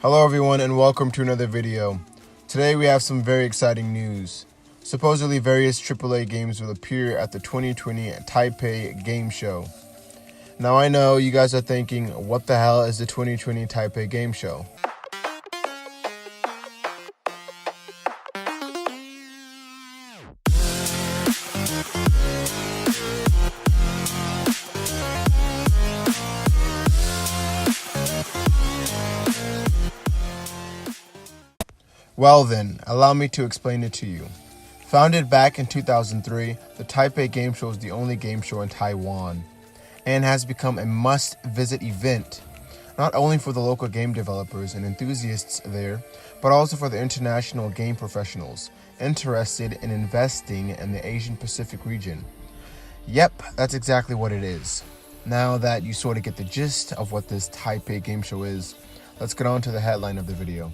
Hello everyone and welcome to another video. Today we have some very exciting news. Supposedly various AAA games will appear at the 2020 Taipei Game Show. Now I know you guys are thinking, what the hell is the 2020 Taipei Game Show? Well then, allow me to explain it to you. Founded back in 2003, the Taipei Game Show is the only game show in Taiwan and has become a must-visit event, not only for the local game developers and enthusiasts there, but also for the international game professionals interested in investing in the Asian Pacific region. Yep, that's exactly what it is. Now that you sort of get the gist of what this Taipei Game Show is, let's get on to the headline of the video.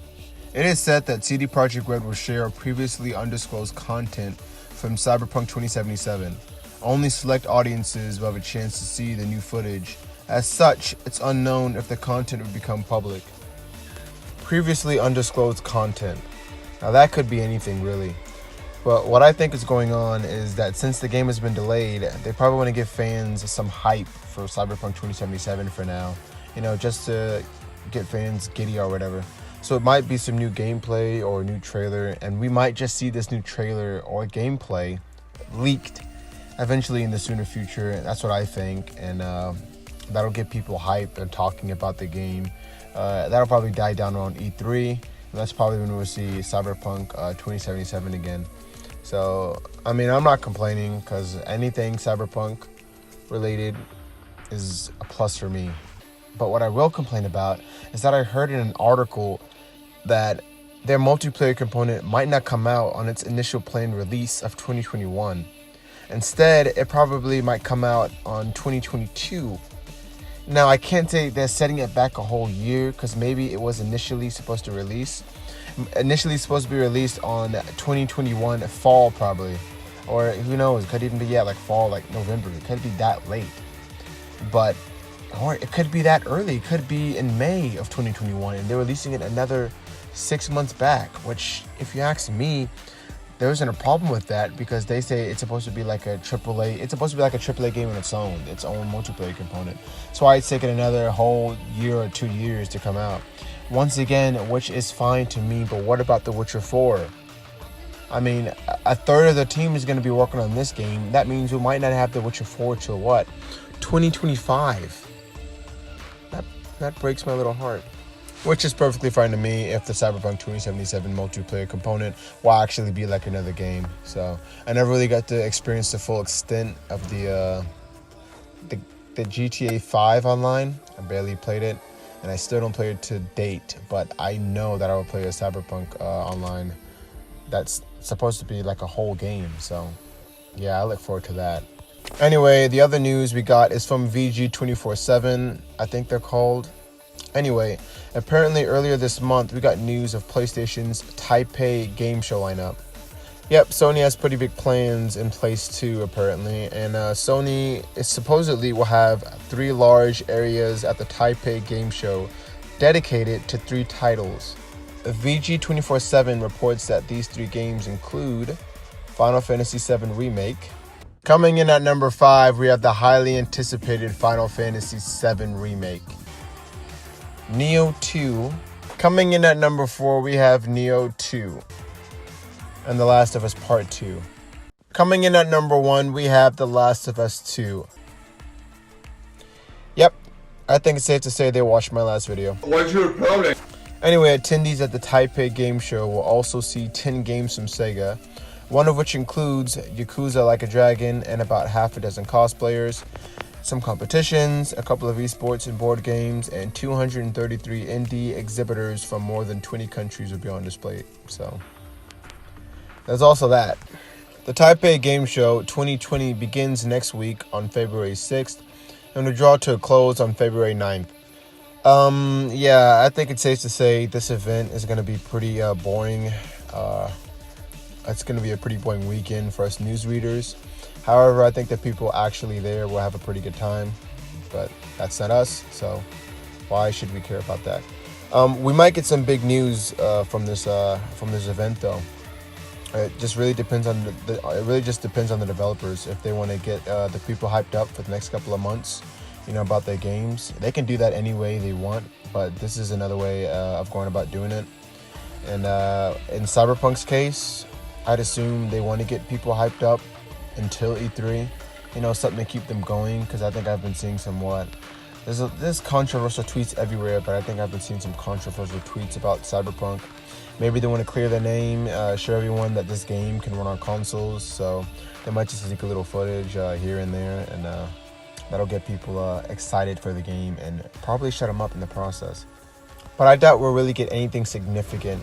It is said that CD Projekt will share previously undisclosed content from Cyberpunk 2077. Only select audiences will have a chance to see the new footage. As such, it's unknown if the content will become public. Previously undisclosed content. Now that could be anything really. But what I think is going on is that since the game has been delayed, they probably want to give fans some hype for Cyberpunk 2077 for now. You know, just to get fans giddy or whatever. So it might be some new gameplay or a new trailer, and we might just see this new trailer or gameplay leaked eventually in the sooner future. That's what I think, and that'll get people hyped and talking about the game. That'll probably die down around E3, and that's probably when we'll see Cyberpunk 2077 again. So, I mean, I'm not complaining because anything Cyberpunk related is a plus for me. But what I will complain about is that I heard in an article that their multiplayer component might not come out on its initial planned release of 2021. Instead, it probably might come out on 2022. Now, I can't say they're setting it back a whole year because maybe it was initially supposed to be released on 2021 fall probably. Or who knows, it could even be like fall, like November. It could be that late. But or it could be that early. It could be in May of 2021, and they're releasing it another 6 months back, which, if you ask me, there isn't a problem with that because they say it's supposed to be like a AAA. It's supposed to be like a AAA game on its own multiplayer component. So it's taken another whole year or 2 years to come out. Once again, which is fine to me, but what about The Witcher 4? I mean, a third of the team is going to be working on this game. That means we might not have The Witcher 4 till what? 2025. That breaks my little heart. Which is perfectly fine to me if the Cyberpunk 2077 multiplayer component will actually be like another game. So I never really got to experience the full extent of the GTA 5 online. I barely played it, and I still don't play it to date. But I know that I will play a Cyberpunk online. That's supposed to be like a whole game. So yeah, I look forward to that. Anyway, the other news we got is from VG247, I think they're called. Anyway, apparently earlier this month, we got news of PlayStation's Taipei Game Show lineup. Yep, Sony has pretty big plans in place too, apparently. And Sony supposedly will have 3 large areas at the Taipei Game Show dedicated to 3 titles. VG247 reports that these 3 games include Final Fantasy VII Remake. Coming in at number 5, we have the highly anticipated Final Fantasy VII Remake. Neo 2. Coming in at number 4, we have Neo 2. And The Last of Us Part 2. Coming in at number 1, we have The Last of Us 2. Yep, I think it's safe to say they watched my last video. What's your problem? Anyway, attendees at the Taipei Game Show will also see 10 games from Sega, one of which includes Yakuza Like a Dragon and about half a dozen cosplayers, some competitions, a couple of esports and board games, and 233 indie exhibitors from more than 20 countries will be on display. So there's also that. The Taipei Game Show 2020 begins next week on February 6th and will draw to a close on February 9th. Yeah, I think it's safe to say this event is going to be pretty boring. It's going to be a pretty boring weekend for us newsreaders. However, I think that people actually there will have a pretty good time, but that's not us, so why should we care about that? We might get some big news from this event though. It just really depends on it really just depends on the developers if they want to get the people hyped up for the next couple of months, about their games. They can do that any way they want, but this is another way of going about doing it. And in Cyberpunk's case, I'd assume they want to get people hyped up until E3, something to keep them going, because I think I've been seeing there's controversial tweets everywhere, but I think I've been seeing some controversial tweets about Cyberpunk. Maybe they want to clear their name, show everyone that this game can run on consoles, so they might just leak a little footage here and there, and that'll get people excited for the game and probably shut them up in the process. But I doubt we'll really get anything significant,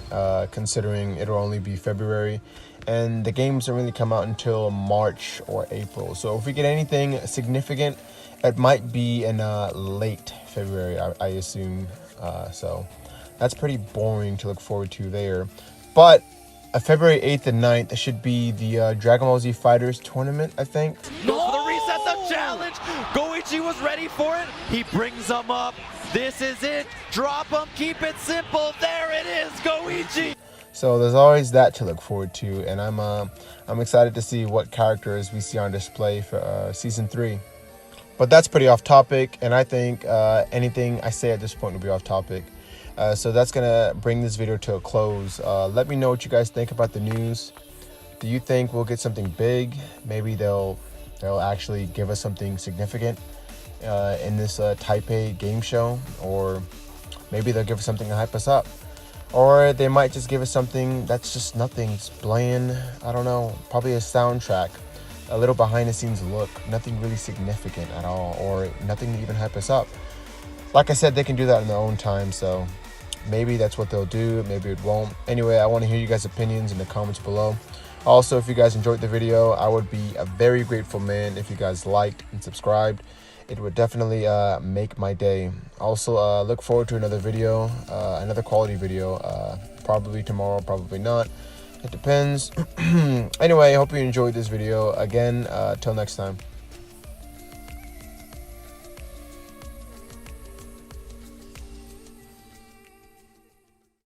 considering it'll only be February, and the games don't really come out until March or April. So if we get anything significant, it might be in late February, I assume. So that's pretty boring to look forward to there. But February 8th and 9th, it should be the Dragon Ball Z Fighters tournament, I think. Goes for the reset, the challenge. Goichi was ready for it. He brings them up. This is it. Drop them. Keep it simple. There it is, Goichi. So there's always that to look forward to, and I'm excited to see what characters we see on display for Season 3. But that's pretty off topic, and I think anything I say at this point will be off topic. So that's going to bring this video to a close. Let me know what you guys think about the news. Do you think we'll get something big? Maybe they'll actually give us something significant in this Taipei Game Show, or maybe they'll give us something to hype us up. Or they might just give us something that's just nothing. It's bland. I don't know. Probably a soundtrack. A little behind the scenes look. Nothing really significant at all. Or nothing to even hype us up. Like I said, they can do that in their own time. So maybe that's what they'll do. Maybe it won't. Anyway, I want to hear you guys' opinions in the comments below. Also, if you guys enjoyed the video, I would be a very grateful man if you guys liked and subscribed. It would definitely make my day. Also, look forward to another video, another quality video, probably tomorrow, probably not. It depends. Anyway, I hope you enjoyed this video. Again, till next time.